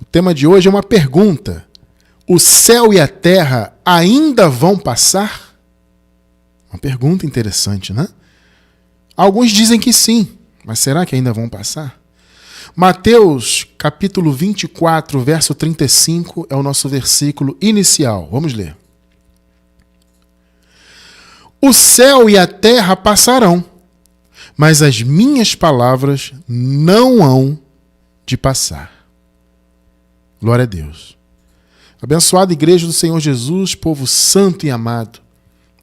O tema de hoje é uma pergunta. O céu e a terra ainda vão passar? Uma pergunta interessante, né? Alguns dizem que sim, mas será que ainda vão passar? Mateus, capítulo 24, verso 35, é o nosso versículo inicial. Vamos ler. O céu e a terra passarão, mas as minhas palavras não hão de passar. Glória a Deus. Abençoada igreja do Senhor Jesus, povo santo e amado,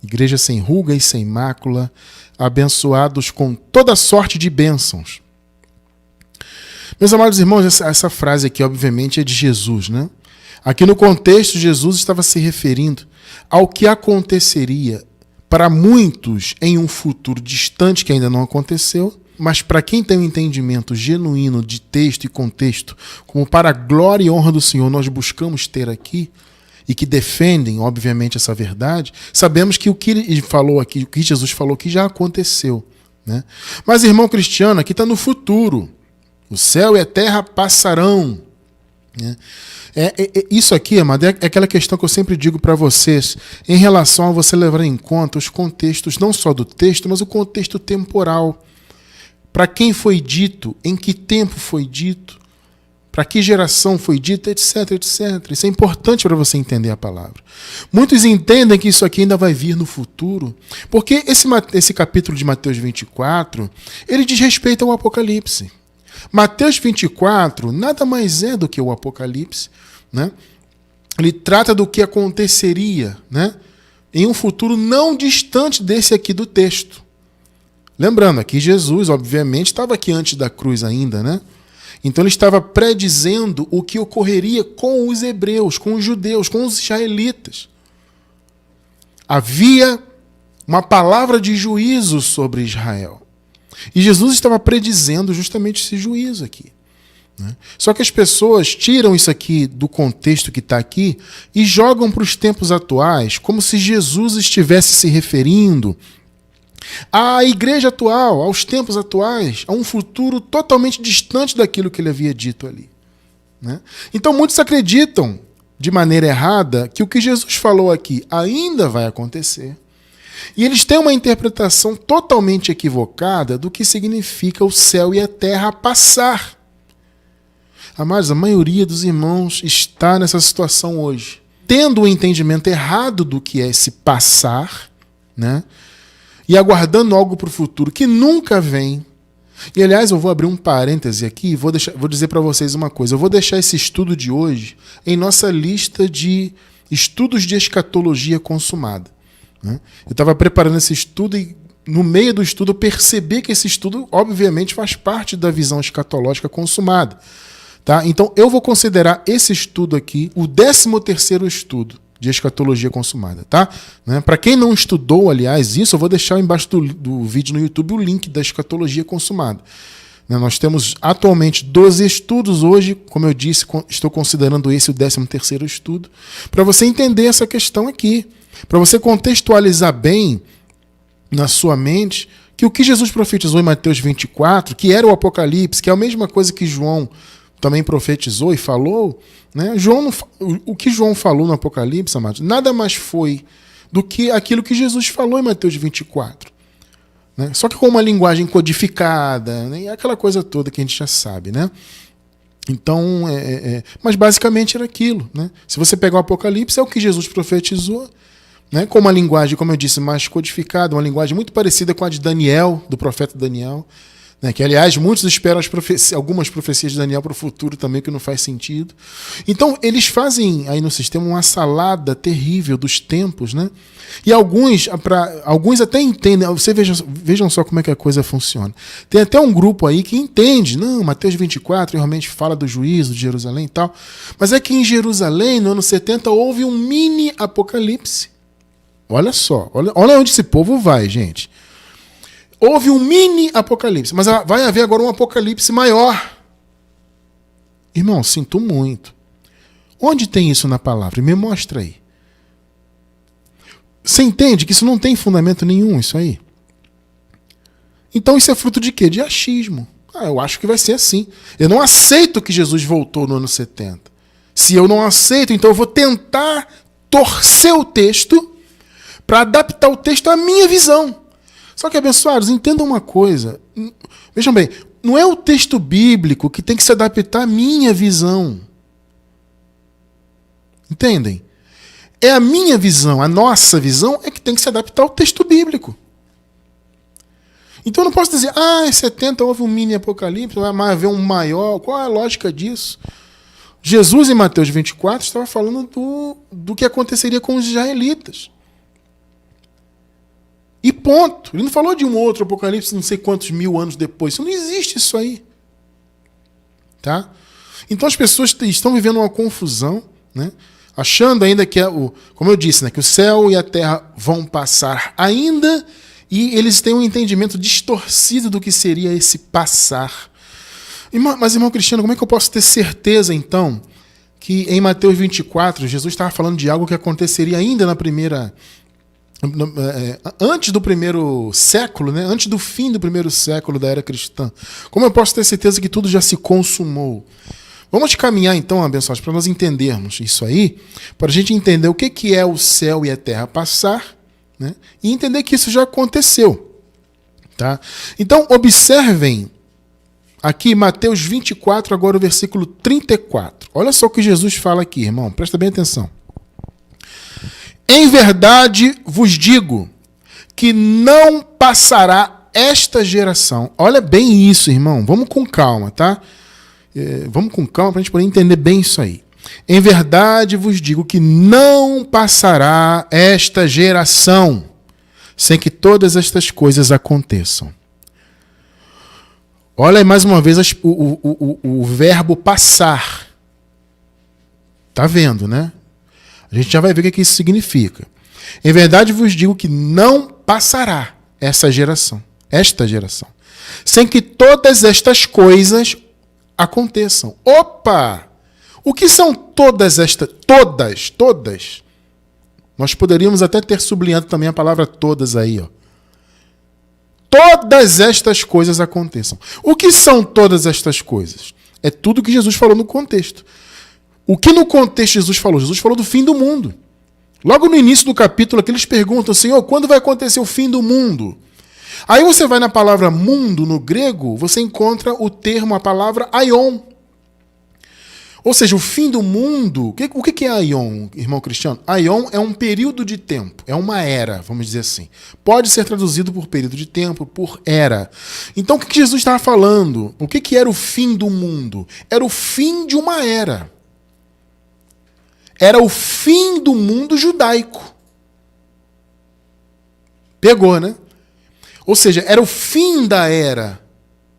igreja sem ruga e sem mácula, abençoados com toda sorte de bênçãos. Meus amados irmãos, essa frase aqui, obviamente, é de Jesus, né? Aqui no contexto, Jesus estava se referindo ao que aconteceria para muitos em um futuro distante que ainda não aconteceu, mas para quem tem um entendimento genuíno de texto e contexto, como para a glória e honra do Senhor nós buscamos ter aqui, e que defendem, obviamente, essa verdade, sabemos que o que ele falou aqui, o que Jesus falou aqui já aconteceu, né? Mas, irmão cristiano, aqui está no futuro. O céu e a terra passarão, né? Isso aqui, amado, é aquela questão que eu sempre digo para vocês, em relação a você levar em conta os contextos, não só do texto, mas o contexto temporal. Para quem foi dito, em que tempo foi dito, para que geração foi dito, etc, etc. Isso é importante para você entender a palavra. Muitos entendem que isso aqui ainda vai vir no futuro, porque esse capítulo de Mateus 24, ele diz respeito ao Apocalipse. Mateus 24 nada mais é do que o Apocalipse, né? Ele trata do que aconteceria, né, em um futuro não distante desse aqui do texto. Lembrando, aqui Jesus, obviamente, estava aqui antes da cruz ainda, né? Então ele estava predizendo o que ocorreria com os hebreus, com os judeus, com os israelitas. Havia uma palavra de juízo sobre Israel. E Jesus estava predizendo justamente esse juízo aqui, né? Só que as pessoas tiram isso aqui do contexto que está aqui e jogam para os tempos atuais, como se Jesus estivesse se referindo à igreja atual, aos tempos atuais, a um futuro totalmente distante daquilo que ele havia dito ali, né? Então muitos acreditam, de maneira errada, que o que Jesus falou aqui ainda vai acontecer. E eles têm uma interpretação totalmente equivocada do que significa o céu e a terra passar. Amados, a maioria dos irmãos está nessa situação hoje, tendo o entendimento errado do que é esse passar, né? E aguardando algo para o futuro que nunca vem. E, aliás, eu vou abrir um parêntese aqui e vou dizer para vocês uma coisa. Eu vou deixar esse estudo de hoje em nossa lista de estudos de escatologia consumada, né? Eu estava preparando esse estudo e, no meio do estudo, eu percebi que esse estudo, obviamente, faz parte da visão escatológica consumada, tá? Então, eu vou considerar esse estudo aqui o 13º estudo de escatologia consumada, tá? Né? Para quem não estudou, aliás, isso, eu vou deixar embaixo do vídeo no YouTube o link da escatologia consumada. Né? Nós temos atualmente 12 estudos hoje, como eu disse, estou considerando esse o 13º estudo, para você entender essa questão aqui, para você contextualizar bem na sua mente que o que Jesus profetizou em Mateus 24, que era o Apocalipse, que é a mesma coisa que João também profetizou e falou, né? O que João falou no Apocalipse, amados, nada mais foi do que aquilo que Jesus falou em Mateus 24. Né? Só que com uma linguagem codificada, né? E aquela coisa toda que a gente já sabe, né? Então, mas basicamente era aquilo, né? Se você pegar o Apocalipse, é o que Jesus profetizou, né? Com uma linguagem, como eu disse, mais codificada, uma linguagem muito parecida com a de Daniel, do profeta Daniel, né? Que, aliás, muitos esperam algumas profecias de Daniel para o futuro também, que não faz sentido. Então, eles fazem aí no sistema uma salada terrível dos tempos, né? E alguns até entendem. Vejam só como é que a coisa funciona. Tem até um grupo aí que entende. Não, Mateus 24 realmente fala do juízo de Jerusalém e tal. Mas é que em Jerusalém, no ano 70, houve um mini apocalipse. Olha só, olha onde esse povo vai, gente. Houve um mini apocalipse, mas vai haver agora um apocalipse maior. Irmão, sinto muito. Onde tem isso na palavra? Me mostra aí. Você entende que isso não tem fundamento nenhum, isso aí? Então isso é fruto de quê? De achismo. Eu acho que vai ser assim. Eu não aceito que Jesus voltou no ano 70. Se eu não aceito, então eu vou tentar torcer o texto para adaptar o texto à minha visão. Só que, abençoados, entendam uma coisa. Vejam bem, não é o texto bíblico que tem que se adaptar à minha visão. Entendem? É a minha visão, a nossa visão é que tem que se adaptar ao texto bíblico. Então eu não posso dizer, em 70 houve um mini apocalipse, vai haver um maior. Qual é a lógica disso? Jesus, em Mateus 24, estava falando do que aconteceria com os israelitas. E ponto. Ele não falou de um outro apocalipse não sei quantos mil anos depois. Isso não existe isso aí. Tá? Então as pessoas estão vivendo uma confusão, né? Achando ainda que, como eu disse, né, que o céu e a terra vão passar ainda, e eles têm um entendimento distorcido do que seria esse passar. Mas, irmão Cristiano, como é que eu posso ter certeza, então, que em Mateus 24, Jesus estava falando de algo que aconteceria ainda antes do primeiro século, né? Antes do fim do primeiro século da era cristã? Como eu posso ter certeza que tudo já se consumou? Vamos caminhar, então, abençoados, para nós entendermos isso aí, para a gente entender o que é o céu e a terra passar, né? E entender que isso já aconteceu. Tá? Então, observem aqui Mateus 24, agora o versículo 34. Olha só o que Jesus fala aqui, irmão. Presta bem atenção. Em verdade vos digo que não passará esta geração. Olha bem isso, irmão. Vamos com calma, tá? Vamos com calma para a gente poder entender bem isso aí. Em verdade vos digo que não passará esta geração sem que todas estas coisas aconteçam. Olha aí mais uma vez o verbo passar. Tá vendo, né? A gente já vai ver o que isso significa. Em verdade vos digo que não passará esta geração, sem que todas estas coisas aconteçam. Opa! O que são todas estas? Todas. Nós poderíamos até ter sublinhado também a palavra todas aí, ó. Todas estas coisas aconteçam. O que são todas estas coisas? É tudo que Jesus falou no contexto. O que no contexto Jesus falou? Jesus falou do fim do mundo. Logo no início do capítulo aqui eles perguntam, Senhor, quando vai acontecer o fim do mundo? Aí você vai na palavra mundo, no grego, você encontra o termo, a palavra aion. Ou seja, o fim do mundo. O que é aion, irmão Cristiano? Aion é um período de tempo, é uma era, vamos dizer assim. Pode ser traduzido por período de tempo, por era. Então o que Jesus estava falando? O que era o fim do mundo? Era o fim de uma era. Era o fim do mundo judaico. Pegou, né? Ou seja, era o fim da era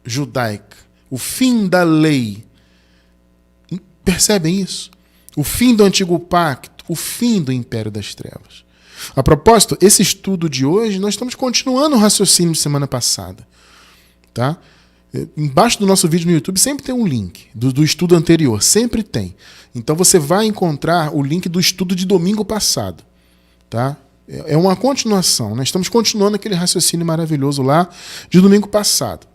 judaica, o fim da lei. Percebem isso? O fim do antigo pacto, o fim do império das trevas. A propósito, esse estudo de hoje, nós estamos continuando o raciocínio de semana passada. Tá? Embaixo do nosso vídeo no YouTube sempre tem um link do estudo anterior, sempre tem. Então você vai encontrar o link do estudo de domingo passado. Tá? É uma continuação. Nós estamos continuando aquele raciocínio maravilhoso lá de domingo passado.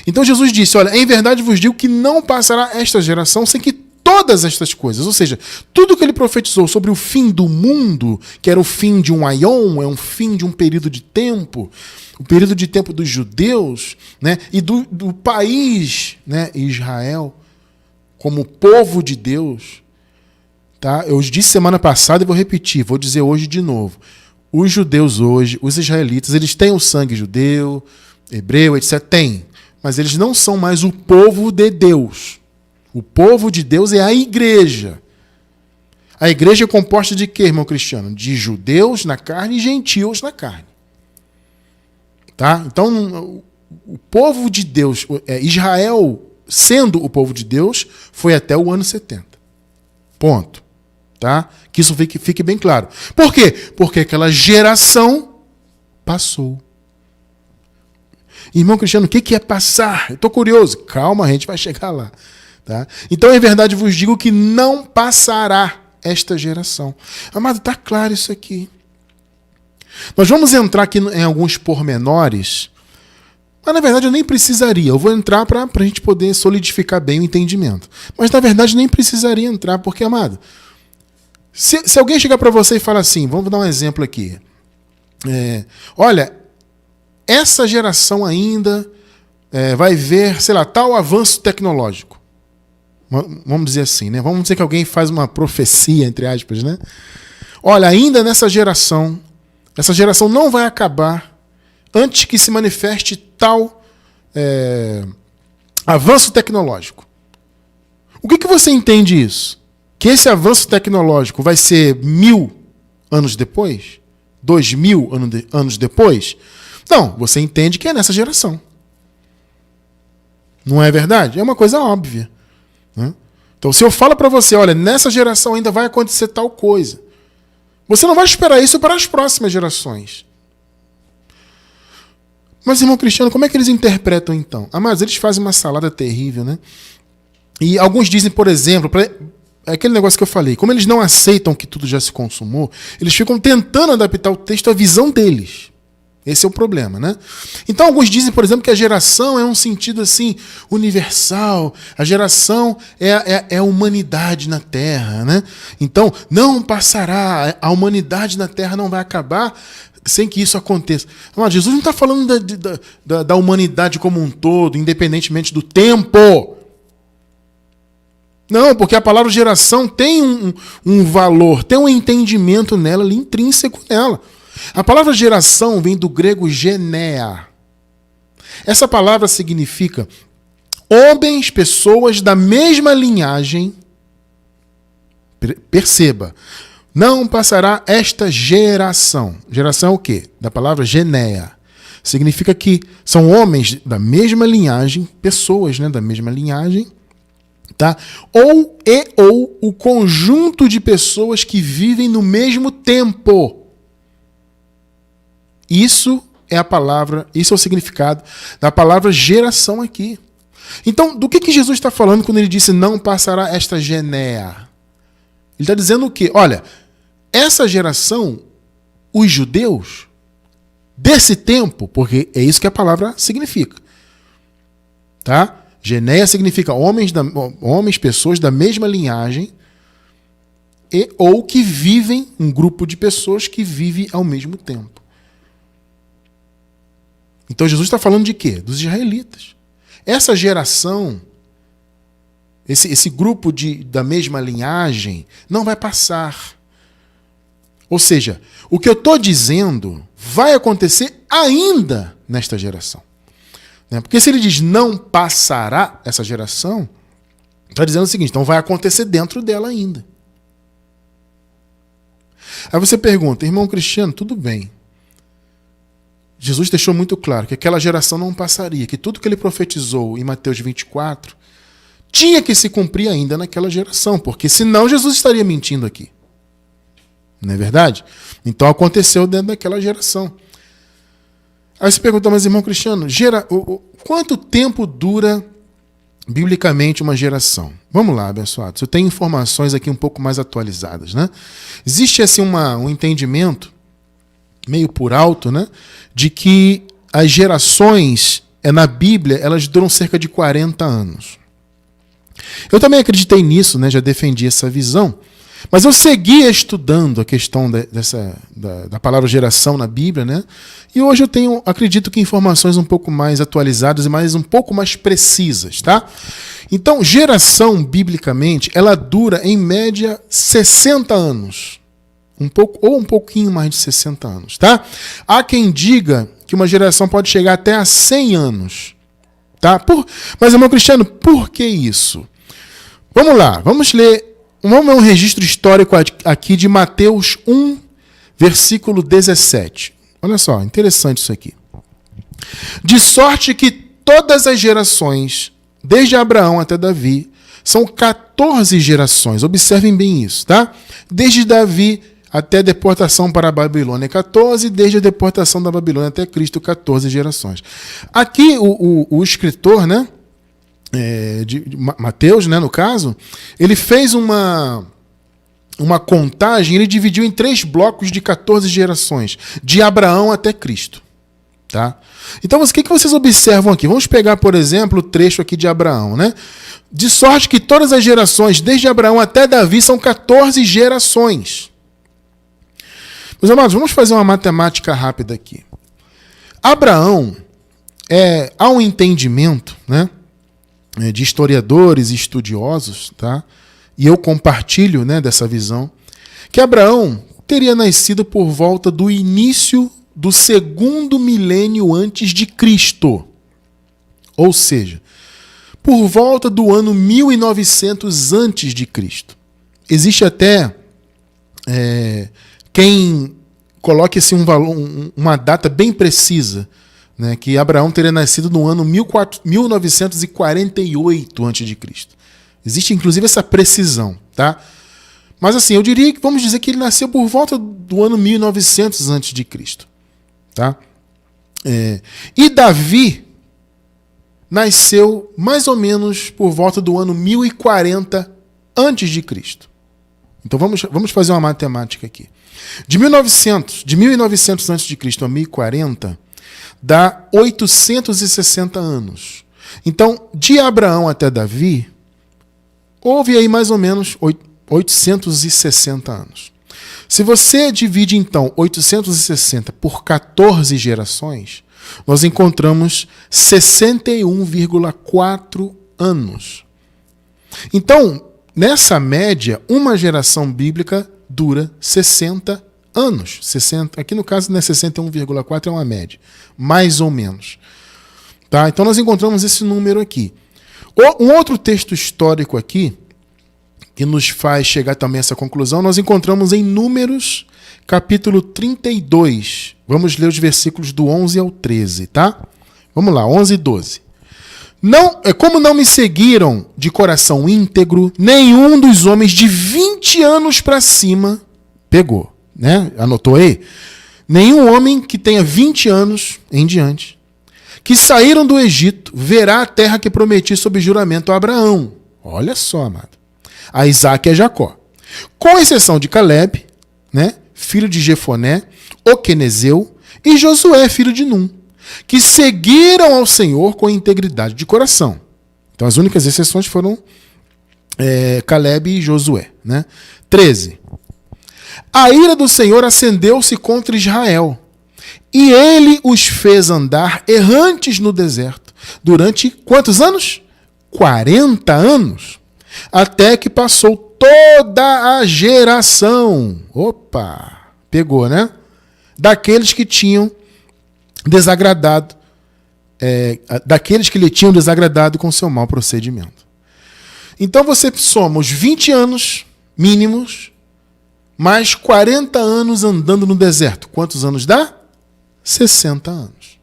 Então Jesus disse, olha, em verdade vos digo que não passará esta geração sem que todas estas coisas, ou seja, tudo que ele profetizou sobre o fim do mundo, que era o fim de um aion, é um fim de um período de tempo, o período de tempo dos judeus, né, e do país, né, Israel, como povo de Deus. Tá? Eu disse semana passada e vou repetir, vou dizer hoje de novo. Os judeus hoje, os israelitas, eles têm o sangue judeu, hebreu, etc. Tem, mas eles não são mais o povo de Deus. O povo de Deus é a igreja. A igreja é composta de quê, irmão Cristiano? De judeus na carne e gentios na carne. Tá? Então, o povo de Deus, Israel, sendo o povo de Deus, foi até o ano 70. Ponto. Tá? Que isso fique bem claro. Por quê? Porque aquela geração passou. Irmão Cristiano, o que é passar? Eu estou curioso. Calma, a gente vai chegar lá. Tá? Então, em verdade, vos digo que não passará esta geração. Amado, está claro isso aqui. Nós vamos entrar aqui em alguns pormenores, Mas na verdade eu nem precisaria. Eu vou entrar para a gente poder solidificar bem o entendimento. Mas na verdade nem precisaria entrar, porque, amado, se alguém chegar para você e falar assim, vamos dar um exemplo aqui. Olha, essa geração ainda vai ver, sei lá, tal avanço tecnológico. Vamos dizer assim, né? Vamos dizer que alguém faz uma profecia, entre aspas, né? Olha, ainda nessa geração, essa geração não vai acabar antes que se manifeste tal avanço tecnológico. O que você entende isso? Que esse avanço tecnológico vai ser 1000 anos depois? 2000 anos depois? Não, você entende que é nessa geração. Não é verdade? É uma coisa óbvia. Né? Então, se eu falo para você, olha, nessa geração ainda vai acontecer tal coisa, você não vai esperar isso para as próximas gerações. Mas, irmão Cristiano, como é que eles interpretam então? Mas eles fazem uma salada terrível, né? E alguns dizem, por exemplo, aquele negócio que eu falei, como eles não aceitam que tudo já se consumou, eles ficam tentando adaptar o texto à visão deles. Esse é o problema, né? Então, alguns dizem, por exemplo, que a geração é um sentido assim universal. A geração é a humanidade na Terra, né? Então, não passará, a humanidade na Terra não vai acabar sem que isso aconteça. Mas Jesus não está falando da humanidade como um todo, independentemente do tempo. Não, porque a palavra geração tem um valor, tem um entendimento nela, ali, intrínseco nela. A palavra geração vem do grego genea. Essa palavra significa homens, pessoas da mesma linhagem. Perceba, não passará esta geração. Geração é o quê? Da palavra genea. Significa que são homens da mesma linhagem, pessoas, né, da mesma linhagem, tá? Ou o conjunto de pessoas que vivem no mesmo tempo. Isso é a palavra, isso é o significado da palavra geração aqui. Então, do que Jesus está falando quando ele disse não passará esta genea? Ele está dizendo o quê? Olha, essa geração, os judeus, desse tempo, porque é isso que a palavra significa. Tá? Genea significa homens, pessoas da mesma linhagem, ou que vivem, um grupo de pessoas que vive ao mesmo tempo. Então Jesus está falando de quê? Dos israelitas. Essa geração, esse grupo da mesma linhagem, não vai passar. Ou seja, o que eu estou dizendo vai acontecer ainda nesta geração. Porque se ele diz não passará essa geração, está dizendo o seguinte, então vai acontecer dentro dela ainda. Aí você pergunta, irmão Cristiano, tudo bem. Jesus deixou muito claro que aquela geração não passaria, que tudo que ele profetizou em Mateus 24 tinha que se cumprir ainda naquela geração, porque senão Jesus estaria mentindo aqui. Não é verdade? Então aconteceu dentro daquela geração. Aí você pergunta, mas irmão Cristiano, quanto tempo dura biblicamente uma geração? Vamos lá, abençoados. Eu tenho informações aqui um pouco mais atualizadas, né? Existe assim um entendimento meio por alto, né, de que as gerações na Bíblia, elas duram cerca de 40 anos. Eu também acreditei nisso, né, já defendi essa visão, mas eu seguia estudando a questão da palavra geração na Bíblia, né, e hoje eu acredito que informações um pouco mais atualizadas e um pouco mais precisas, tá? Então, geração, biblicamente, ela dura, em média, 60 anos. Um pouquinho mais de 60 anos, tá? Há quem diga que uma geração pode chegar até a 100 anos, tá? Mas, irmão Cristiano, por que isso? Vamos lá, vamos ver um registro histórico aqui de Mateus 1, versículo 17. Olha só, interessante isso aqui. De sorte que todas as gerações, desde Abraão até Davi, são 14 gerações. Observem bem isso, tá? Desde Davi até a deportação para a Babilônia, 14, desde a deportação da Babilônia até Cristo, 14 gerações. Aqui o escritor, né, de Mateus, né, no caso, ele fez uma contagem, ele dividiu em 3 blocos de 14 gerações, de Abraão até Cristo. Tá? Então, o que vocês observam aqui? Vamos pegar, por exemplo, o trecho aqui de Abraão, né? De sorte que todas as gerações, desde Abraão até Davi, são 14 gerações. Meus amados, vamos fazer uma matemática rápida aqui. Abraão, há um entendimento, né, de historiadores e estudiosos, tá? E eu compartilho, né, dessa visão, que Abraão teria nascido por volta do início do 2º milênio antes de Cristo. Ou seja, por volta do ano 1900 antes de Cristo. Existe até quem coloque assim, uma data bem precisa, né, que Abraão teria nascido no ano 1948 a.C. Existe inclusive essa precisão, tá? Mas assim, eu diria que vamos dizer que ele nasceu por volta do ano 1900 a.C., tá? E Davi nasceu mais ou menos por volta do ano 1040 a.C. Então vamos fazer uma matemática aqui. De 1900 a.C. a 1040 dá 860 anos. Então, de Abraão até Davi, houve aí mais ou menos 860 anos. Se você divide, então, 860 por 14 gerações, nós encontramos 61,4 anos. Então, nessa média, uma geração bíblica dura 60 anos. 60, aqui no caso, né, 61,4 é uma média, mais ou menos. Tá? Então, nós encontramos esse número aqui. Um outro texto histórico aqui, que nos faz chegar também a essa conclusão, nós encontramos em Números, capítulo 32. Vamos ler os versículos do 11 ao 13, tá? Vamos lá, 11 e 12. Como não me seguiram de coração íntegro, nenhum dos homens de 20 anos para cima pegou, né? Anotou aí? Nenhum homem que tenha 20 anos em diante, que saíram do Egito, verá a terra que prometi sob juramento a Abraão. Olha só, amado. A Isaac e a Jacó. Com exceção de Caleb, né, filho de Jefoné, o quenezeu, e Josué, filho de Num, que seguiram ao Senhor com integridade de coração. Então as únicas exceções foram Caleb e Josué. Né? 13. A ira do Senhor acendeu-se contra Israel, e ele os fez andar errantes no deserto. Durante quantos anos? 40 anos. Até que passou toda a geração. Opa! Pegou, né? Daqueles que tinham desagradado, daqueles que lhe tinham desagradado com seu mau procedimento. Então você soma os 20 anos mínimos, mais 40 anos andando no deserto. Quantos anos dá? 60 anos.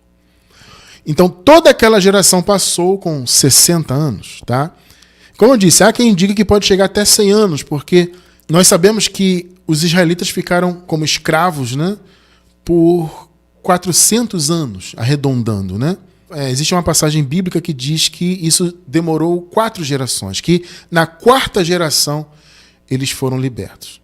Então toda aquela geração passou com 60 anos, tá? Como eu disse, há quem diga que pode chegar até 100 anos, porque nós sabemos que os israelitas ficaram como escravos, né, por 400 anos, arredondando, né? Existe uma passagem bíblica que diz que isso demorou 4 gerações, que na 4ª geração eles foram libertos.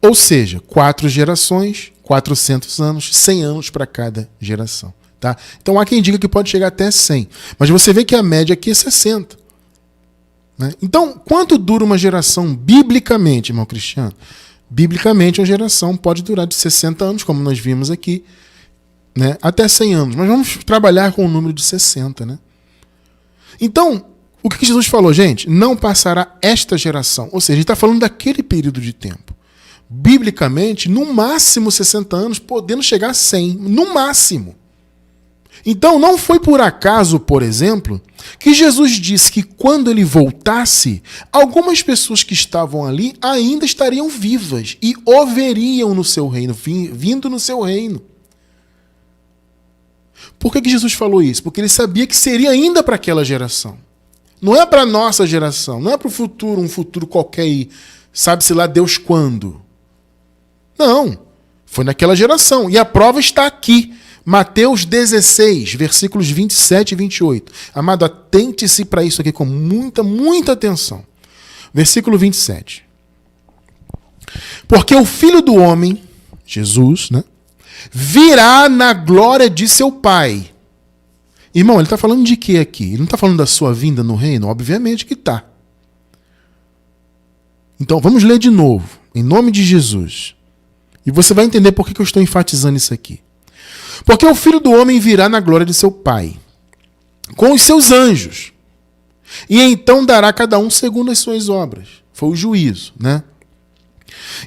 Ou seja, 4 gerações, 400 anos, 100 anos para cada geração. Tá? Então há quem diga que pode chegar até 100, mas você vê que a média aqui é 60. Né? Então, quanto dura uma geração biblicamente, irmão Cristiano? Biblicamente, uma geração pode durar de 60 anos, como nós vimos aqui, né, até 100 anos. Mas vamos trabalhar com o número de 60. Né? Então, o que Jesus falou, gente? Não passará esta geração. Ou seja, ele está falando daquele período de tempo. Biblicamente, no máximo 60 anos, podendo chegar a 100. No máximo. Então, não foi por acaso, por exemplo, que Jesus disse que quando ele voltasse, algumas pessoas que estavam ali ainda estariam vivas e o veriam no seu reino, vindo no seu reino. Por que Jesus falou isso? Porque ele sabia que seria ainda para aquela geração. Não é para a nossa geração, não é para o futuro, um futuro qualquer aí, sabe-se lá Deus quando. Não, foi naquela geração. E a prova está aqui. Mateus 16, versículos 27 e 28. Amado, atente-se para isso aqui com muita, muita atenção. Versículo 27. Porque o Filho do Homem, Jesus, né, virá na glória de seu Pai. Irmão, ele está falando de quê aqui? Ele não está falando da sua vinda no reino? Obviamente que está. Então, vamos ler de novo, em nome de Jesus. E você vai entender por que eu estou enfatizando isso aqui. Porque o Filho do Homem virá na glória de seu Pai, com os seus anjos, e então dará a cada um segundo as suas obras. Foi o juízo, né?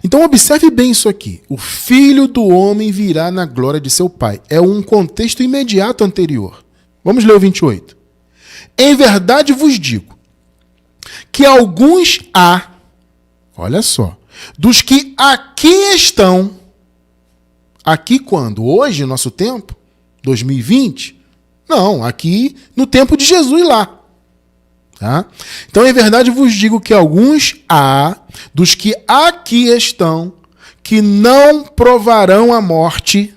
Então observe bem isso aqui. O Filho do Homem virá na glória de seu Pai. É um contexto imediato anterior. Vamos ler o 28. Em verdade vos digo que alguns há, olha só, dos que aqui estão, aqui quando? Hoje, nosso tempo? 2020? Não, aqui no tempo de Jesus lá. Tá? Então, em verdade, vos digo que alguns há, dos que aqui estão, que não provarão a morte,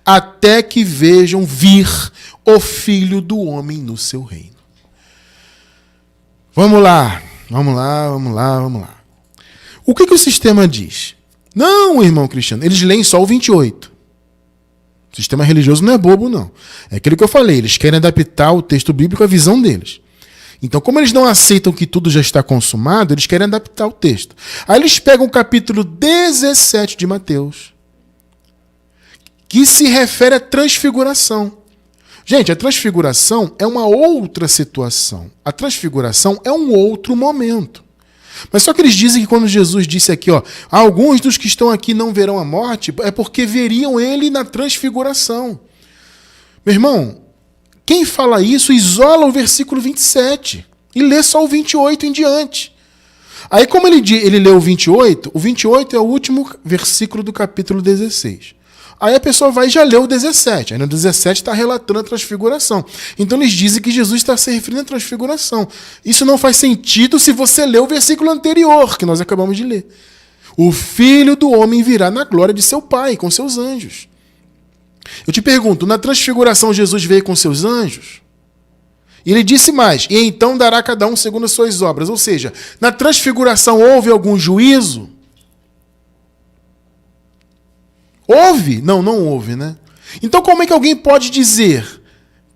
até que vejam vir o Filho do Homem no seu reino. Vamos lá. O que o sistema diz? Não, irmão Cristiano, eles leem só o 28. O sistema religioso não é bobo, não. É aquilo que eu falei, eles querem adaptar o texto bíblico à visão deles. Então, como eles não aceitam que tudo já está consumado, eles querem adaptar o texto. Aí eles pegam o capítulo 17 de Mateus, que se refere à transfiguração. Gente, a transfiguração é uma outra situação. A transfiguração é um outro momento. Mas só que eles dizem que quando Jesus disse aqui, ó, alguns dos que estão aqui não verão a morte, é porque veriam ele na transfiguração. Meu irmão, quem fala isso isola o versículo 27 e lê só o 28 em diante. Aí como ele lê o 28 é o último versículo do capítulo 16. Aí a pessoa vai e já lê o 17. Aí no 17 está relatando a transfiguração. Então eles dizem que Jesus está se referindo à transfiguração. Isso não faz sentido se você ler o versículo anterior, que nós acabamos de ler. O Filho do Homem virá na glória de seu Pai, com seus anjos. Eu te pergunto, na transfiguração Jesus veio com seus anjos? E ele disse mais, e então dará cada um segundo as suas obras. Ou seja, na transfiguração houve algum juízo? Houve? Não houve, né? Então como é que alguém pode dizer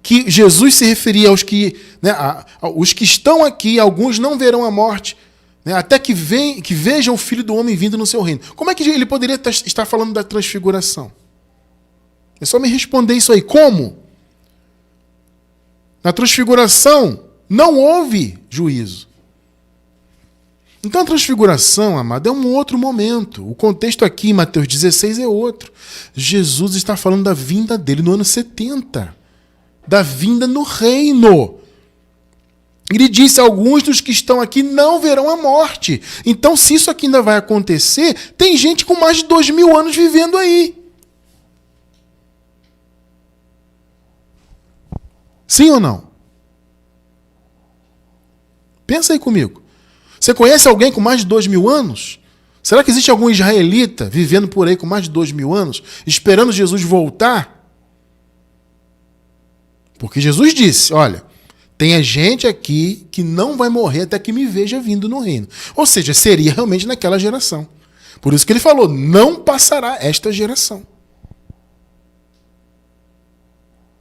que Jesus se referia aos que, né, os que estão aqui, alguns não verão a morte, né, até que vejam o Filho do Homem vindo no seu reino? Como é que ele poderia estar falando da transfiguração? É só me responder isso aí. Como? Na transfiguração não houve juízo. Então a transfiguração, amado, é um outro momento. O contexto aqui em Mateus 16 é outro. Jesus está falando da vinda dele no ano 70. Da vinda no reino. Ele disse, alguns dos que estão aqui não verão a morte. Então, se isso aqui ainda vai acontecer, tem gente com mais de 2000 anos vivendo aí. Sim ou não? Pensa aí comigo. Você conhece alguém com mais de 2000 anos? Será que existe algum israelita vivendo por aí com mais de 2000 anos, esperando Jesus voltar? Porque Jesus disse, olha, tem gente aqui que não vai morrer até que me veja vindo no reino. Ou seja, seria realmente naquela geração. Por isso que ele falou, não passará esta geração.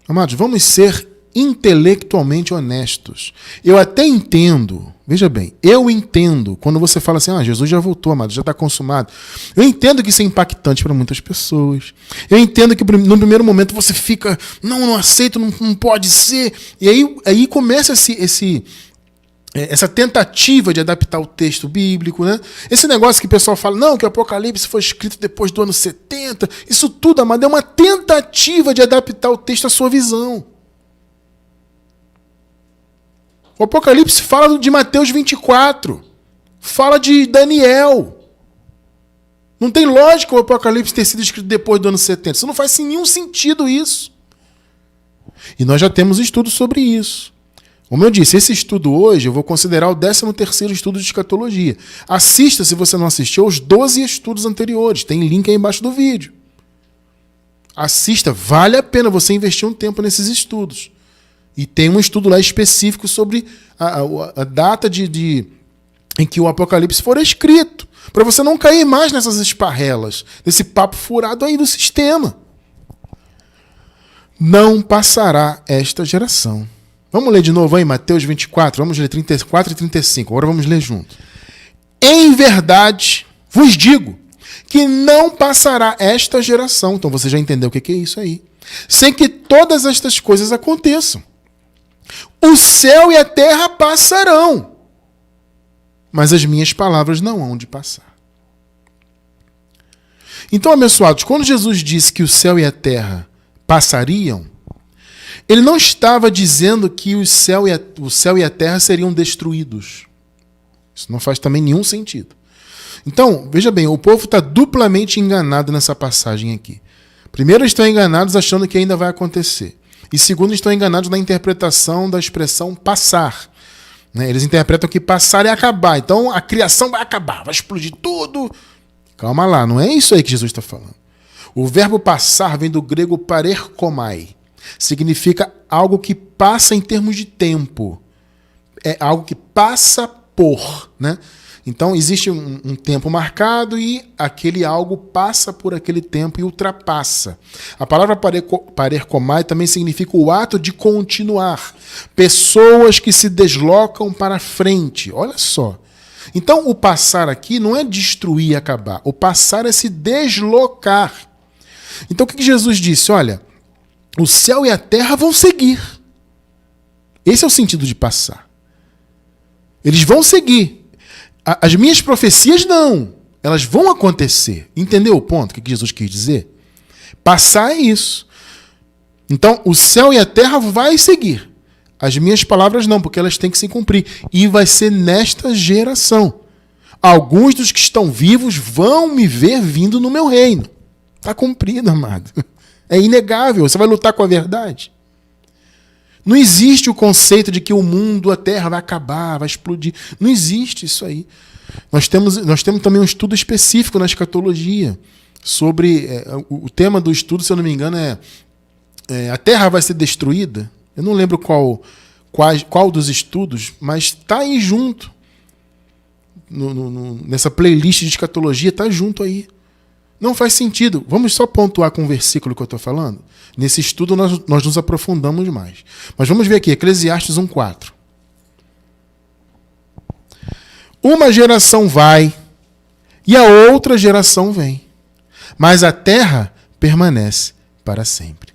Amados, vamos ser intelectualmente honestos. Eu até entendo, veja bem, eu entendo quando você fala assim, Jesus já voltou, amado, já está consumado. Eu entendo que isso é impactante para muitas pessoas. Eu entendo que no primeiro momento você fica, não aceito, não pode ser. E aí começa essa tentativa de adaptar o texto bíblico, né? Esse negócio que o pessoal fala, não, que o Apocalipse foi escrito depois do ano 70, isso tudo, amado, é uma tentativa de adaptar o texto à sua visão. O Apocalipse fala de Mateus 24, fala de Daniel. Não tem lógica o Apocalipse ter sido escrito depois do ano 70. Isso não faz nenhum sentido isso. E nós já temos estudos sobre isso. Como eu disse, esse estudo hoje eu vou considerar o 13º estudo de escatologia. Assista, se você não assistiu, aos 12 estudos anteriores. Tem link aí embaixo do vídeo. Assista, vale a pena você investir um tempo nesses estudos. E tem um estudo lá específico sobre a data em que o Apocalipse for escrito. Para você não cair mais nessas esparrelas, nesse papo furado aí do sistema. não passará esta geração. Vamos ler de novo aí, Mateus 24, vamos ler 34 e 35, agora vamos ler junto. Em verdade, vos digo, que não passará esta geração, então você já entendeu o que é isso aí, sem que todas estas coisas aconteçam. O céu e a terra passarão, mas as minhas palavras não hão de passar. Então, abençoados, quando Jesus disse que o céu e a terra passariam, ele não estava dizendo que o céu e a terra seriam destruídos. Isso não faz também nenhum sentido. Então, veja bem, o povo está duplamente enganado nessa passagem aqui. Primeiro, estão enganados achando que ainda vai acontecer. E segundo, estão enganados na interpretação da expressão passar. Eles interpretam que passar é acabar. Então, a criação vai acabar, vai explodir tudo. Calma lá, não é isso aí que Jesus está falando. O verbo passar vem do grego parerkomai. Significa algo que passa em termos de tempo. É algo que passa por, né? Então, existe um tempo marcado e aquele algo passa por aquele tempo e ultrapassa. A palavra parerkomai também significa o ato de continuar. Pessoas que se deslocam para frente. Olha só. Então, o passar aqui não é destruir e acabar. O passar é se deslocar. Então, o que Jesus disse? Olha, o céu e a terra vão seguir. Esse é o sentido de passar. Eles vão seguir. As minhas profecias não. Elas vão acontecer. Entendeu o ponto que Jesus quis dizer? Passar é isso. Então, o céu e a terra vai seguir. As minhas palavras não, porque elas têm que se cumprir. E vai ser nesta geração. Alguns dos que estão vivos vão me ver vindo no meu reino. Está cumprido, amado. É inegável. Você vai lutar com a verdade. Não existe o conceito de que o mundo, a terra vai acabar, vai explodir. Não existe isso aí. Nós temos também um estudo específico na escatologia sobre... o tema do estudo, se eu não me engano, é a terra vai ser destruída. Eu não lembro qual dos estudos, mas está aí junto. Nessa playlist de escatologia, está junto aí. Não faz sentido. Vamos só pontuar com o versículo que eu estou falando? Nesse estudo nós nos aprofundamos mais. Mas vamos ver aqui, Eclesiastes 1:4. Uma geração vai e a outra geração vem, mas a terra permanece para sempre.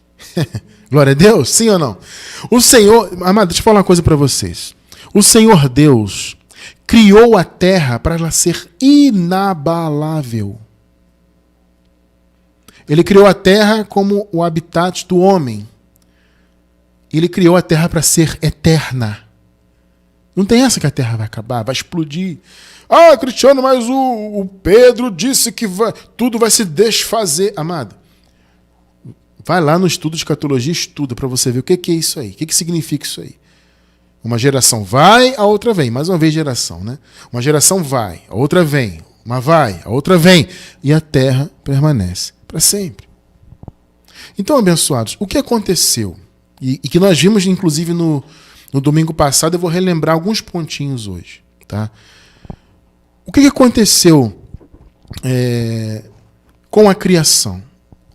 Glória a Deus, sim ou não? O Senhor, amado, deixa eu falar uma coisa para vocês. O Senhor Deus criou a terra para ela ser inabalável. Ele criou a terra como o habitat do homem. Ele criou a terra para ser eterna. Não tem essa que a terra vai acabar, vai explodir. Ah, Cristiano, mas o Pedro disse que tudo vai se desfazer. Amado, vai lá no estudo de escatologia, estuda para você ver o que é isso aí. O que significa isso aí? Uma geração vai, a outra vem. Mais uma vez geração, né? Uma geração vai, a outra vem. Uma vai, a outra vem. E a terra permanece para sempre. Então, abençoados, o que aconteceu? E que nós vimos, inclusive, no domingo passado, eu vou relembrar alguns pontinhos hoje. Tá? O que aconteceu com a criação?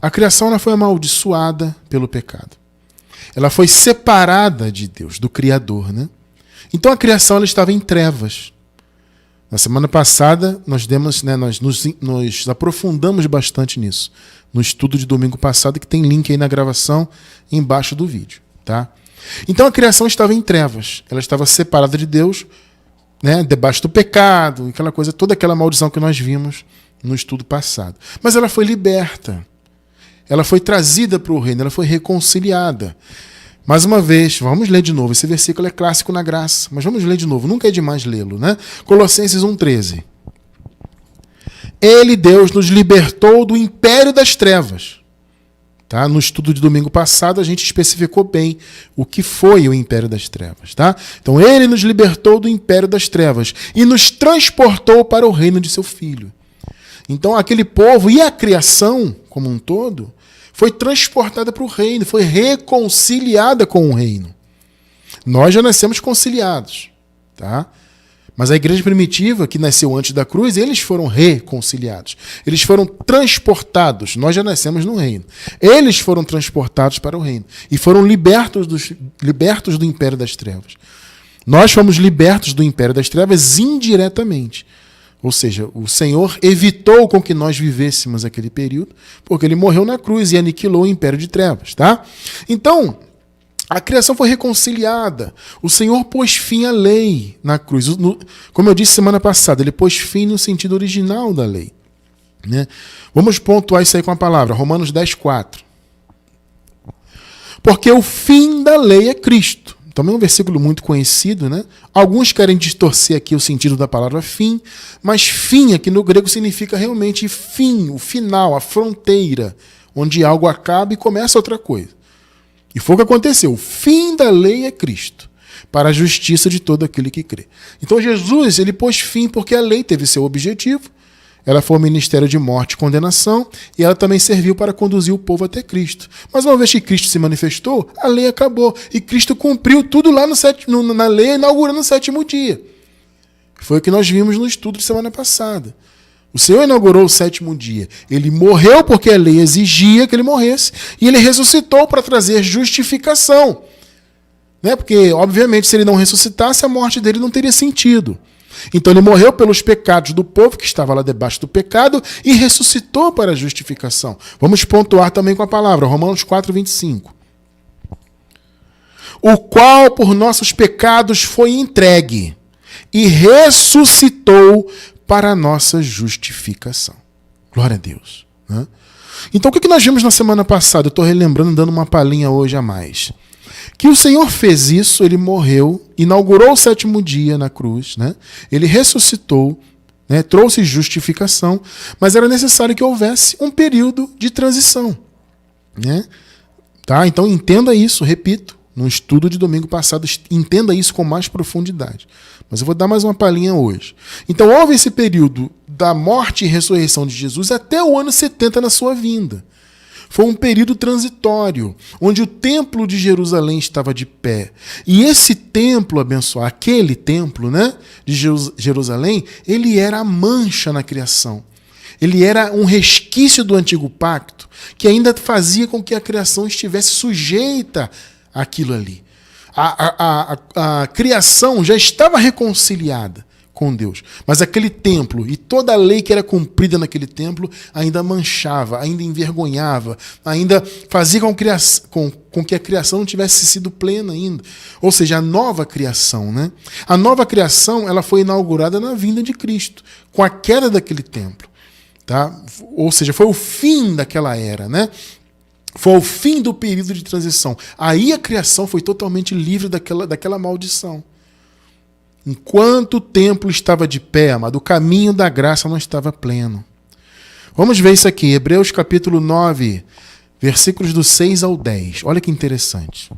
A criação ela foi amaldiçoada pelo pecado. Ela foi separada de Deus, do Criador. Né? Então, a criação ela estava em trevas. Na semana passada, nós nos aprofundamos bastante nisso. No estudo de domingo passado, que tem link aí na gravação, embaixo do vídeo. Tá? Então a criação estava em trevas. Ela estava separada de Deus, né, debaixo do pecado, aquela coisa, toda aquela maldição que nós vimos no estudo passado. Mas ela foi liberta. Ela foi trazida para o reino, ela foi reconciliada. Mais uma vez, vamos ler de novo. Esse versículo é clássico na graça, mas vamos ler de novo. Nunca é demais lê-lo, né? Colossenses 1:13. Ele, Deus, nos libertou do império das trevas. Tá? No estudo de domingo passado, a gente especificou bem o que foi o império das trevas. Tá? Então, ele nos libertou do império das trevas e nos transportou para o reino de seu Filho. Então, aquele povo e a criação como um todo foi transportada para o reino, foi reconciliada com o reino. Nós já nascemos conciliados, tá? Mas a igreja primitiva, que nasceu antes da cruz, eles foram reconciliados. Eles foram transportados. Nós já nascemos no reino. Eles foram transportados para o reino. E foram libertos do império das trevas. Nós fomos libertos do império das trevas indiretamente. Ou seja, o Senhor evitou com que nós vivêssemos aquele período, porque ele morreu na cruz e aniquilou o império de trevas. Tá? Então, a criação foi reconciliada. O Senhor pôs fim à lei na cruz. Como eu disse semana passada, ele pôs fim no sentido original da lei. Né? Vamos pontuar isso aí com a palavra. Romanos 10:4. Porque o fim da lei é Cristo. Também é um versículo muito conhecido, né? Alguns querem distorcer aqui o sentido da palavra fim, mas fim aqui no grego significa realmente fim, o final, a fronteira, onde algo acaba e começa outra coisa. E foi o que aconteceu. O fim da lei é Cristo, para a justiça de todo aquele que crê. Então Jesus, ele pôs fim porque a lei teve seu objetivo. Ela foi um ministério de morte e condenação, e ela também serviu para conduzir o povo até Cristo. Mas uma vez que Cristo se manifestou, a lei acabou. E Cristo cumpriu tudo lá na lei, inaugurando o sétimo dia. Foi o que nós vimos no estudo de semana passada. O Senhor inaugurou o sétimo dia. Ele morreu porque a lei exigia que ele morresse, e ele ressuscitou para trazer justificação. Né? Porque, obviamente, se ele não ressuscitasse, a morte dele não teria sentido. Então ele morreu pelos pecados do povo que estava lá debaixo do pecado e ressuscitou para a justificação. Vamos pontuar também com a palavra, Romanos 4:25. O qual por nossos pecados foi entregue e ressuscitou para a nossa justificação. Glória a Deus. Né? Então o que nós vimos na semana passada? Eu estou relembrando, dando uma palhinha hoje a mais. Que o Senhor fez isso, ele morreu, inaugurou o sétimo dia na cruz, né? Ele ressuscitou, né? Trouxe justificação, mas era necessário que houvesse um período de transição. Né? Tá? Então entenda isso, repito, no estudo de domingo passado, entenda isso com mais profundidade. Mas eu vou dar mais uma palhinha hoje. Então houve esse período da morte e ressurreição de Jesus até o ano 70 na sua vinda. Foi um período transitório, onde o templo de Jerusalém estava de pé. E esse templo abençoado, aquele templo, né, de Jerusalém, ele era a mancha na criação. Ele era um resquício do antigo pacto, que ainda fazia com que a criação estivesse sujeita àquilo ali. A criação já estava reconciliada com Deus. Mas aquele templo e toda a lei que era cumprida naquele templo ainda manchava, ainda envergonhava, ainda fazia com que a criação não tivesse sido plena ainda. Ou seja, a nova criação, né? A nova criação, ela foi inaugurada na vinda de Cristo, com a queda daquele templo. Tá? Ou seja, foi o fim daquela era, né? Foi o fim do período de transição. Aí a criação foi totalmente livre daquela maldição. Enquanto o templo estava de pé, amado, o caminho da graça não estava pleno. Vamos ver isso aqui, Hebreus capítulo 9, versículos do 6 ao 10. Olha que interessante.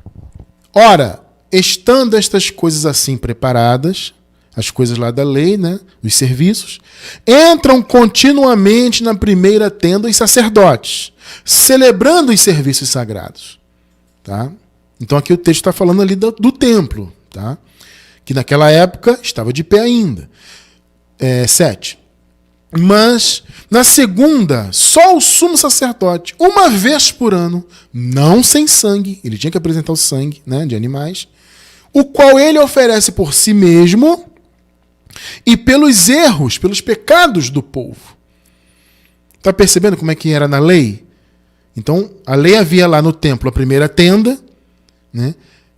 Ora, estando estas coisas assim preparadas, as coisas lá da lei, né, os serviços, entram continuamente na primeira tenda os sacerdotes, celebrando os serviços sagrados. Tá? Então aqui o texto está falando ali do templo, tá? Que naquela época estava de pé ainda. 7. Mas, na segunda, só o sumo sacerdote, uma vez por ano, não sem sangue, ele tinha que apresentar o sangue, né, de animais, o qual ele oferece por si mesmo e pelos erros, pelos pecados do povo. Está percebendo como é que era na lei? Então, a lei havia lá no templo a primeira tenda, né,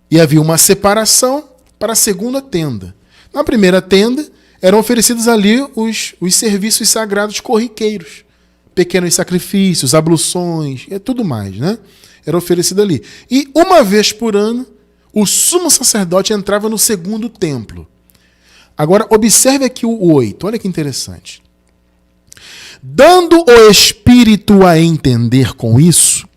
e havia uma separação para a segunda tenda. Na primeira tenda, eram oferecidos ali os serviços sagrados corriqueiros. Pequenos sacrifícios, abluções, e tudo mais, né? Era oferecido ali. E uma vez por ano, o sumo sacerdote entrava no segundo templo. Agora, observe aqui o 8. Olha que interessante. Dando o Espírito a entender com isso,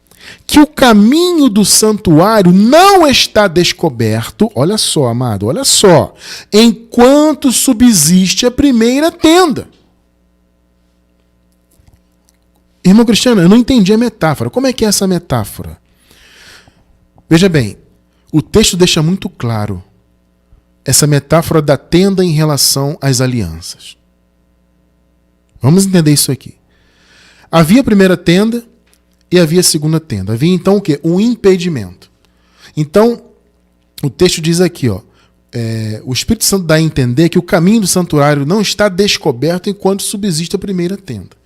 que o caminho do santuário não está descoberto, olha só, amado, olha só, enquanto subsiste a primeira tenda. Irmão Cristiano, eu não entendi a metáfora. Como é que é essa metáfora? Veja bem, o texto deixa muito claro essa metáfora da tenda em relação às alianças. Vamos entender isso aqui. Havia a primeira tenda e havia a segunda tenda. Havia então o quê? Um impedimento. Então, o texto diz aqui, o Espírito Santo dá a entender que o caminho do santuário não está descoberto enquanto subsiste a primeira tenda.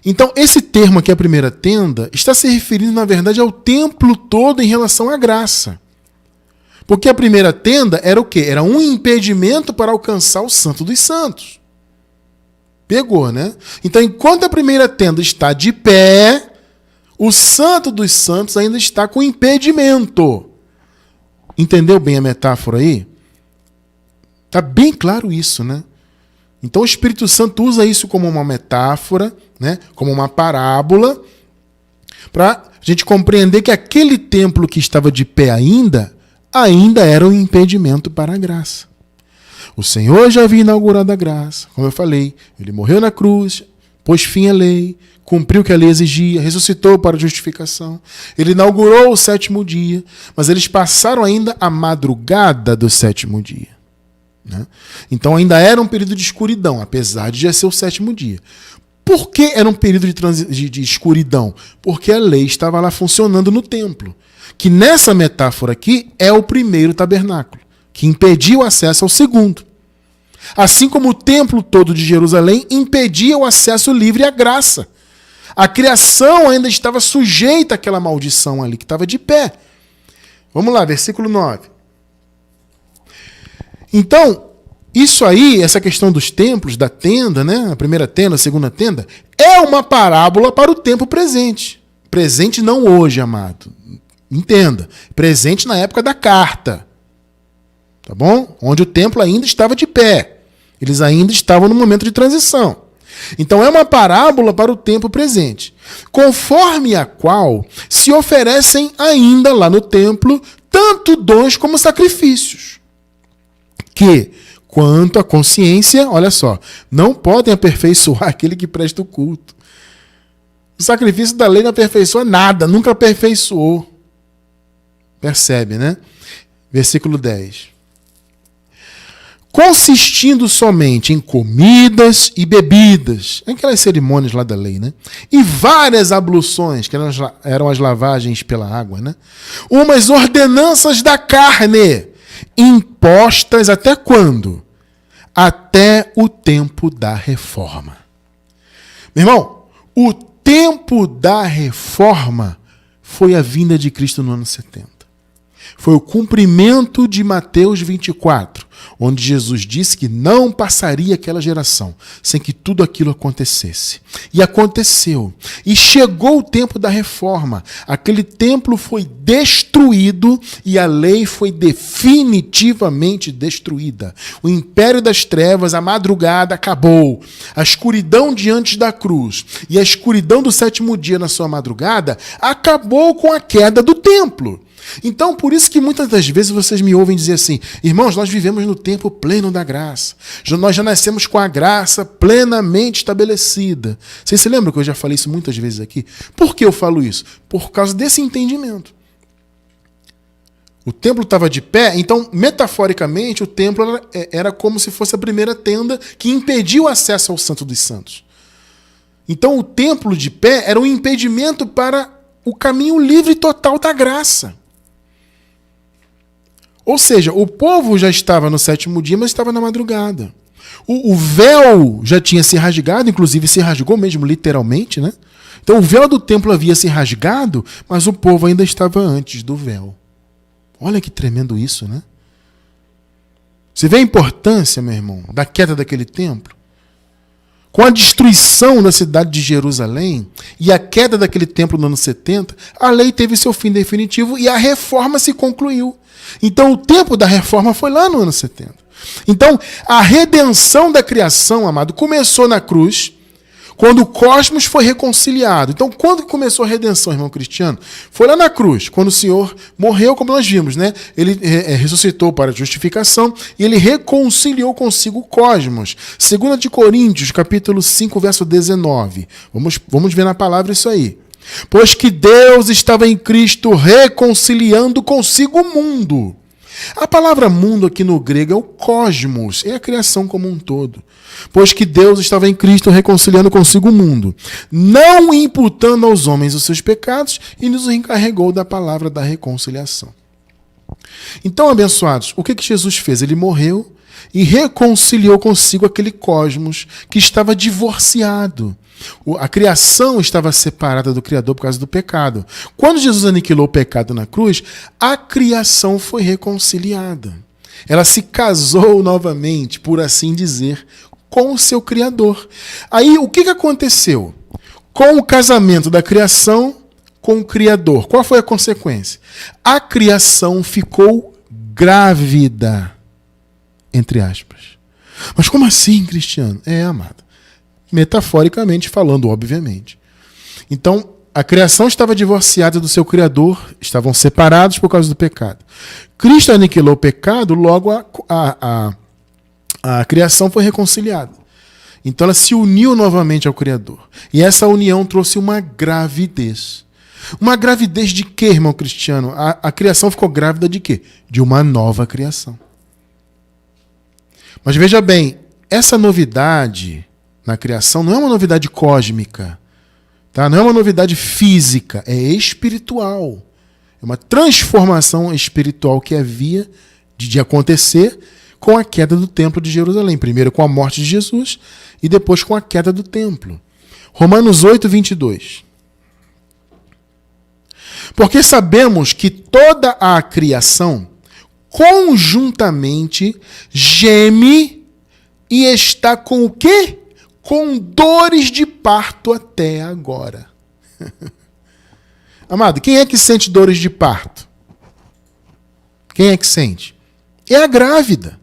Então, esse termo aqui, a primeira tenda, está se referindo, na verdade, ao templo todo em relação à graça. Porque a primeira tenda era o quê? Era um impedimento para alcançar o Santo dos Santos. Pegou, né? Então, enquanto a primeira tenda está de pé, o Santo dos Santos ainda está com impedimento. Entendeu bem a metáfora aí? Está bem claro isso, né? Então o Espírito Santo usa isso como uma metáfora, né? Como uma parábola, para a gente compreender que aquele templo que estava de pé ainda era um impedimento para a graça. O Senhor já havia inaugurado a graça, como eu falei. Ele morreu na cruz, pôs fim à lei, cumpriu o que a lei exigia, ressuscitou para a justificação. Ele inaugurou o sétimo dia, mas eles passaram ainda a madrugada do sétimo dia. Né? Então ainda era um período de escuridão, apesar de já ser o sétimo dia. Por que era um período de escuridão? Porque a lei estava lá funcionando no templo, que nessa metáfora aqui é o primeiro tabernáculo, que impedia o acesso ao segundo. Assim como o templo todo de Jerusalém impedia o acesso livre à graça. A criação ainda estava sujeita àquela maldição ali, que estava de pé. Vamos lá, versículo 9. Então, isso aí, essa questão dos templos, da tenda, né? A primeira tenda, a segunda tenda, é uma parábola para o tempo presente. Presente não hoje, amado. Entenda. Presente na época da carta. Tá bom? Onde o templo ainda estava de pé. Eles ainda estavam no momento de transição. Então é uma parábola para o tempo presente, conforme a qual se oferecem ainda lá no templo tanto dons como sacrifícios, que, quanto à consciência, olha só, não podem aperfeiçoar aquele que presta o culto. O sacrifício da lei não aperfeiçoa nada, nunca aperfeiçoou. Percebe, né? Versículo 10. Consistindo somente em comidas e bebidas, aquelas cerimônias lá da lei, né? E várias abluções, que eram as lavagens pela água, né? Umas ordenanças da carne, impostas até quando? Até o tempo da reforma. Meu irmão, o tempo da reforma foi a vinda de Cristo no ano 70. Foi o cumprimento de Mateus 24, onde Jesus disse que não passaria aquela geração sem que tudo aquilo acontecesse. E aconteceu. E chegou o tempo da reforma. Aquele templo foi destruído e a lei foi definitivamente destruída. O império das trevas, a madrugada, acabou. A escuridão diante da cruz e a escuridão do sétimo dia na sua madrugada acabou com a queda do templo. Então, por isso que muitas das vezes vocês me ouvem dizer assim: irmãos, nós vivemos no tempo pleno da graça. Nós já nascemos com a graça plenamente estabelecida. Vocês se lembram que eu já falei isso muitas vezes aqui? Por que eu falo isso? Por causa desse entendimento. O templo estava de pé, então, metaforicamente, o templo era como se fosse a primeira tenda que impedia o acesso ao Santo dos Santos. Então, o templo de pé era um impedimento para o caminho livre e total da graça. Ou seja, o povo já estava no sétimo dia, mas estava na madrugada. O véu já tinha se rasgado, inclusive se rasgou mesmo, literalmente, né? Então o véu do templo havia se rasgado, mas o povo ainda estava antes do véu. Olha que tremendo isso, né? Você vê a importância, meu irmão, da queda daquele templo? Com a destruição da cidade de Jerusalém e a queda daquele templo no ano 70, a lei teve seu fim definitivo e a reforma se concluiu. Então o tempo da reforma foi lá no ano 70. Então a redenção da criação, amado, começou na cruz, quando o cosmos foi reconciliado. Então quando começou a redenção, irmão cristiano? Foi lá na cruz, quando o Senhor morreu, como nós vimos, né? Ele ressuscitou para a justificação e ele reconciliou consigo o cosmos. 2 Coríntios, capítulo 5, verso 19. Vamos ver na palavra isso aí. Pois que Deus estava em Cristo reconciliando consigo o mundo, A palavra mundo aqui no grego é o cosmos, é a criação como um todo. Pois que Deus estava em Cristo reconciliando consigo o mundo, não imputando aos homens os seus pecados, e nos encarregou da palavra da reconciliação. Então, abençoados, o que Jesus fez? Ele morreu e reconciliou consigo aquele cosmos que estava divorciado. A criação estava separada do Criador por causa do pecado. Quando Jesus aniquilou o pecado na cruz, a criação foi reconciliada. Ela se casou novamente, por assim dizer, com o seu Criador. Aí, o que aconteceu? Com o casamento da criação com o Criador, qual foi a consequência? A criação ficou grávida, entre aspas. Mas como assim, Cristiano? Amado. Metaforicamente falando, obviamente. Então, a criação estava divorciada do seu Criador, estavam separados por causa do pecado. Cristo aniquilou o pecado, logo a criação foi reconciliada. Então ela se uniu novamente ao Criador. E essa união trouxe uma gravidez. Uma gravidez de quê, irmão Cristiano? A criação ficou grávida de quê? De uma nova criação. Mas veja bem, essa novidade na criação não é uma novidade cósmica, tá? Não é uma novidade física, é espiritual. É uma transformação espiritual que havia de acontecer com a queda do templo de Jerusalém. Primeiro com a morte de Jesus e depois com a queda do templo. Romanos 8, 22. Porque sabemos que toda a criação conjuntamente geme e está com o quê? Com dores de parto até agora. Amado, quem é que sente dores de parto? Quem é que sente? É a grávida.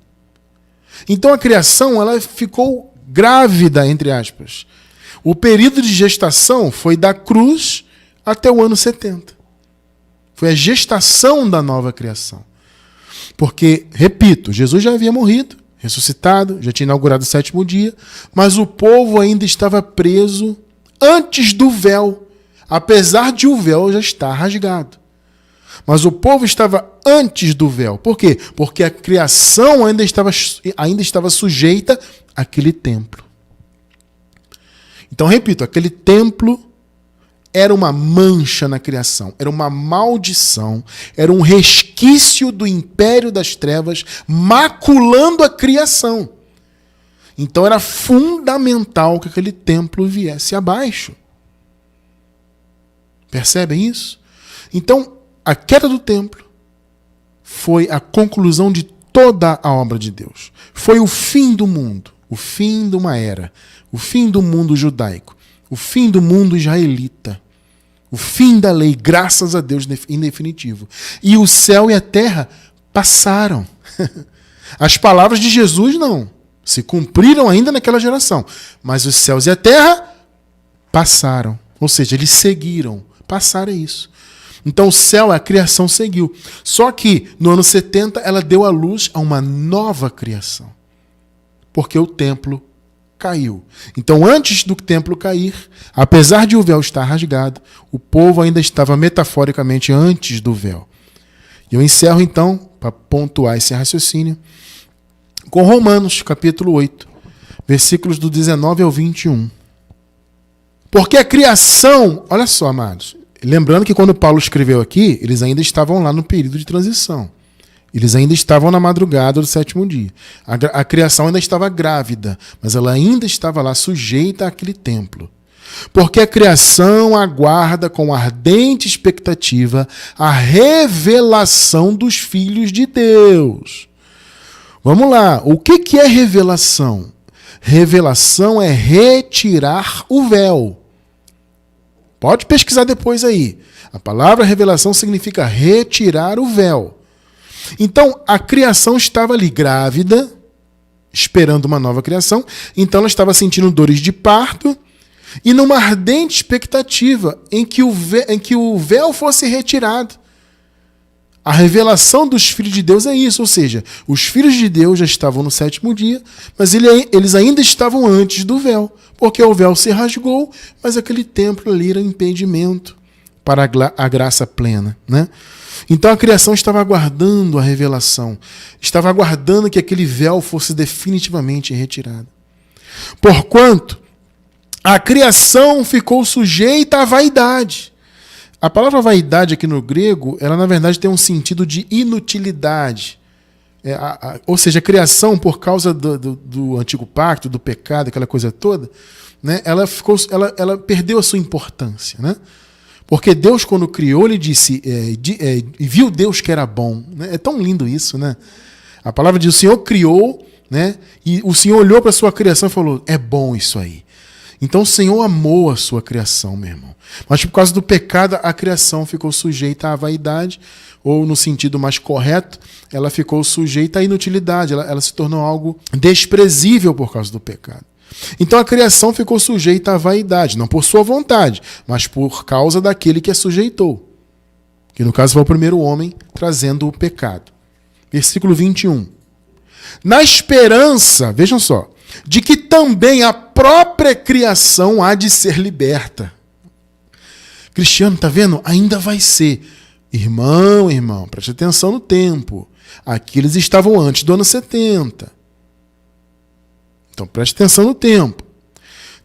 Então a criação ela ficou grávida, entre aspas. O período de gestação foi da cruz até o ano 70. Foi a gestação da nova criação. Porque, repito, Jesus já havia morrido, ressuscitado, já tinha inaugurado o 7º dia, mas o povo ainda estava preso antes do véu, apesar de o véu já estar rasgado. Mas o povo estava antes do véu. Por quê? Porque a criação ainda estava sujeita àquele templo. Então, repito, aquele templo era uma mancha na criação, era uma maldição, era um resquício do império das trevas maculando a criação. Então era fundamental que aquele templo viesse abaixo. Percebem isso? Então, a queda do templo foi a conclusão de toda a obra de Deus. Foi o fim do mundo, o fim de uma era, o fim do mundo judaico, o fim do mundo israelita. O fim da lei, graças a Deus, em definitivo. E o céu e a terra passaram. As palavras de Jesus não. Se cumpriram ainda naquela geração. Mas os céus e a terra passaram. Ou seja, eles seguiram. Passaram é isso. Então o céu, a criação seguiu. Só que no ano 70 ela deu à luz a uma nova criação. Porque o templo caiu. Então, antes do templo cair, apesar de o véu estar rasgado, o povo ainda estava metaforicamente antes do véu. E eu encerro, então, para pontuar esse raciocínio, com Romanos, capítulo 8, versículos do 19 ao 21. Porque a criação, olha só, amados, lembrando que quando Paulo escreveu aqui, eles ainda estavam lá no período de transição. Eles ainda estavam na madrugada do 7º dia. A criação ainda estava grávida, mas ela ainda estava lá sujeita àquele templo. Porque a criação aguarda com ardente expectativa a revelação dos filhos de Deus. Vamos lá, o que é revelação? Revelação é retirar o véu. Pode pesquisar depois aí. A palavra revelação significa retirar o véu. Então, a criação estava ali grávida, esperando uma nova criação. Então, ela estava sentindo dores de parto e numa ardente expectativa em que o véu fosse retirado. A revelação dos filhos de Deus é isso, ou seja, os filhos de Deus já estavam no 7º dia, mas eles ainda estavam antes do véu, porque o véu se rasgou, mas aquele templo ali era um impedimento para a graça plena, né? Então a criação estava aguardando a revelação, estava aguardando que aquele véu fosse definitivamente retirado. Porquanto a criação ficou sujeita à vaidade. A palavra vaidade aqui no grego, ela na verdade tem um sentido de inutilidade. Ou seja, a criação, por causa do antigo pacto, do pecado, aquela coisa toda, né, ela perdeu a sua importância, né? Porque Deus, quando criou, ele disse, viu Deus que era bom. Né? É tão lindo isso, né? A palavra diz, o Senhor criou, né? E o Senhor olhou para a sua criação e falou, é bom isso aí. Então o Senhor amou a sua criação, meu irmão. Mas por causa do pecado, a criação ficou sujeita à vaidade, ou no sentido mais correto, ela ficou sujeita à inutilidade, ela se tornou algo desprezível por causa do pecado. Então a criação ficou sujeita à vaidade, não por sua vontade, mas por causa daquele que a sujeitou. Que no caso foi o primeiro homem trazendo o pecado. Versículo 21. Na esperança, vejam só, de que também a própria criação há de ser liberta. Cristiano, está vendo? Ainda vai ser. Irmão, preste atenção no tempo. Aqui eles estavam antes do ano 70. Então preste atenção no tempo.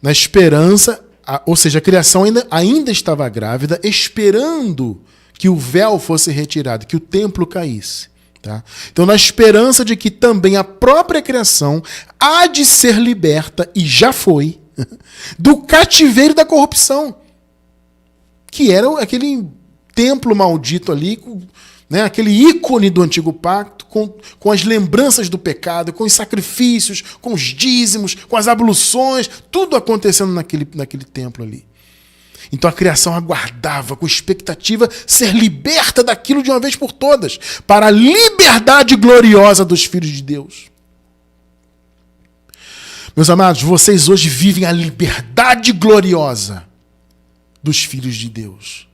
Na esperança, ou seja, a criação ainda estava grávida, esperando que o véu fosse retirado, que o templo caísse. Tá? Então, na esperança de que também a própria criação há de ser liberta, e já foi, do cativeiro da corrupção, que era aquele templo maldito ali, né, aquele ícone do antigo pacto, com as lembranças do pecado, com os sacrifícios, com os dízimos, com as abluções, tudo acontecendo naquele templo ali. Então a criação aguardava com expectativa ser liberta daquilo de uma vez por todas, para a liberdade gloriosa dos filhos de Deus. Meus amados, vocês hoje vivem a liberdade gloriosa dos filhos de Deus.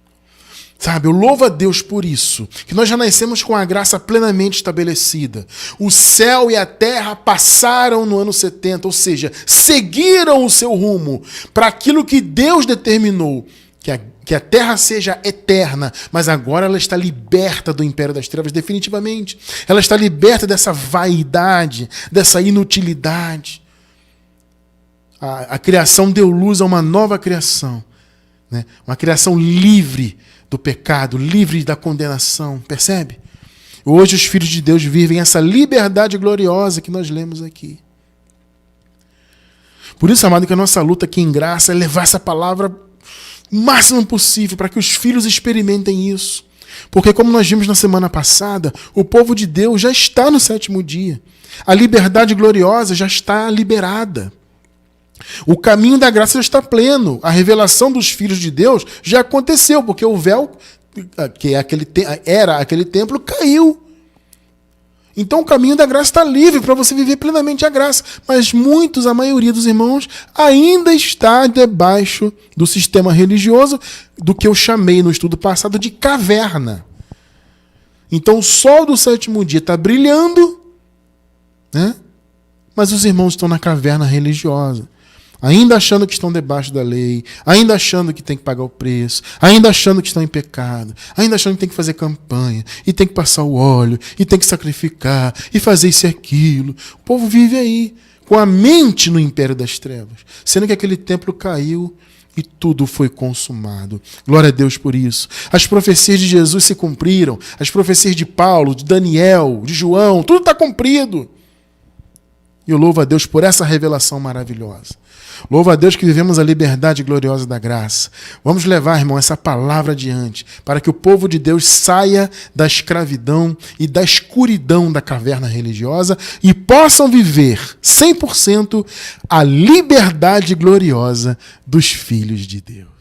Sabe, eu louvo a Deus por isso, que nós já nascemos com a graça plenamente estabelecida. O céu e a terra passaram no ano 70, ou seja, seguiram o seu rumo para aquilo que Deus determinou, que a terra seja eterna, mas agora ela está liberta do império das trevas definitivamente. Ela está liberta dessa vaidade, dessa inutilidade. A criação deu luz a uma nova criação, né? Uma criação livre do pecado, livre da condenação, percebe? Hoje os filhos de Deus vivem essa liberdade gloriosa que nós lemos aqui. Por isso, amado, que a nossa luta aqui em graça é levar essa palavra o máximo possível para que os filhos experimentem isso. Porque, como nós vimos na semana passada, o povo de Deus já está no 7º dia. A liberdade gloriosa já está liberada. O caminho da graça já está pleno. A revelação dos filhos de Deus já aconteceu, porque o véu, que era aquele templo, caiu. Então o caminho da graça está livre para você viver plenamente a graça. Mas a maioria dos irmãos, ainda está debaixo do sistema religioso, do que eu chamei no estudo passado de caverna. Então o sol do 7º dia está brilhando, né? Mas os irmãos estão na caverna religiosa. Ainda achando que estão debaixo da lei, ainda achando que tem que pagar o preço, ainda achando que estão em pecado, ainda achando que tem que fazer campanha, e tem que passar o óleo, e tem que sacrificar, e fazer isso e aquilo. O povo vive aí, com a mente no império das trevas, sendo que aquele templo caiu e tudo foi consumado. Glória a Deus por isso. As profecias de Jesus se cumpriram, as profecias de Paulo, de Daniel, de João, tudo está cumprido. E eu louvo a Deus por essa revelação maravilhosa. Louvo a Deus que vivemos a liberdade gloriosa da graça. Vamos levar, irmão, essa palavra adiante, para que o povo de Deus saia da escravidão e da escuridão da caverna religiosa e possam viver 100% a liberdade gloriosa dos filhos de Deus.